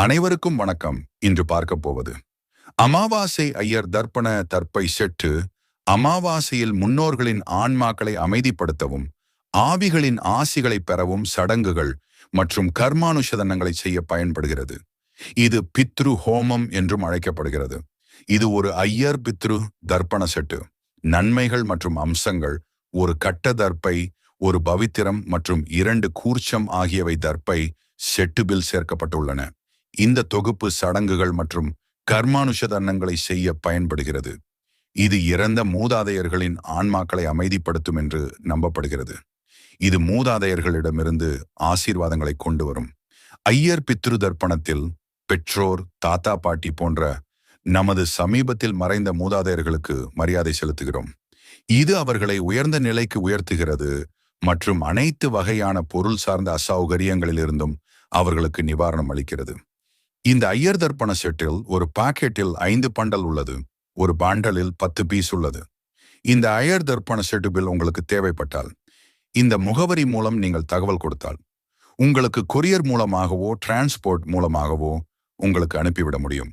அனைவருக்கும் வணக்கம். இன்று பார்க்க போவது அமாவாசை ஐயர் தர்ப்பண தர்ப்பை செட்டு. அமாவாசையில் முன்னோர்களின் ஆன்மாக்களை அமைதிப்படுத்தவும் ஆவிகளின் ஆசிகளை பெறவும் சடங்குகள் மற்றும் கர்மானுஷதனங்களை செய்ய பயன்படுகிறது. இது பித்ரு ஹோமம் என்றும் அழைக்கப்படுகிறது. இது ஒரு ஐயர் பித்ரு தர்ப்பண செட்டு. நன்மைகள் மற்றும் அம்சங்கள்: ஒரு கட்ட தர்ப்பை, ஒரு பவித்திரம் மற்றும் 2 கூர்ச்சம் ஆகியவை தர்ப்பை செட்டுபில் சேர்க்கப்பட்டுள்ளன. இந்த தொகுப்பு சடங்குகள் மற்றும் கர்மானுஷதனங்களை செய்ய பயன்படுகிறது. இது இறந்த மூதாதையர்களின் ஆன்மாக்களை அமைதிப்படுத்தும் என்று நம்பப்படுகிறது. இது மூதாதையர்களிடமிருந்து ஆசீர்வாதங்களை கொண்டு வரும். ஐயர் பித்ரு தர்ப்பணத்தில் பெற்றோர், தாத்தா, பாட்டி போன்ற நமது சமீபத்தில் மறைந்த மூதாதையர்களுக்கு மரியாதை செலுத்துகிறோம். இது அவர்களை உயர்ந்த நிலைக்கு உயர்த்துகிறது மற்றும் அனைத்து வகையான பொருள் சார்ந்த அசௌகரியங்களிலிருந்தும் அவர்களுக்கு நிவாரணம் அளிக்கிறது. இந்த ஐயர் தர்ப்பண செட்டில் ஒரு பாக்கெட்டில் 5 பண்டல் உள்ளது. ஒரு பாண்டலில் 10 பீஸ் உள்ளது. இந்த ஐயர் தர்ப்பண செட்டுபில் உங்களுக்கு தேவைப்பட்டால் இந்த முகவரி மூலம் நீங்கள் தகவல் கொடுத்தால் உங்களுக்கு கொரியர் மூலமாகவோ டிரான்ஸ்போர்ட் மூலமாகவோ உங்களுக்கு அனுப்பிவிட முடியும்.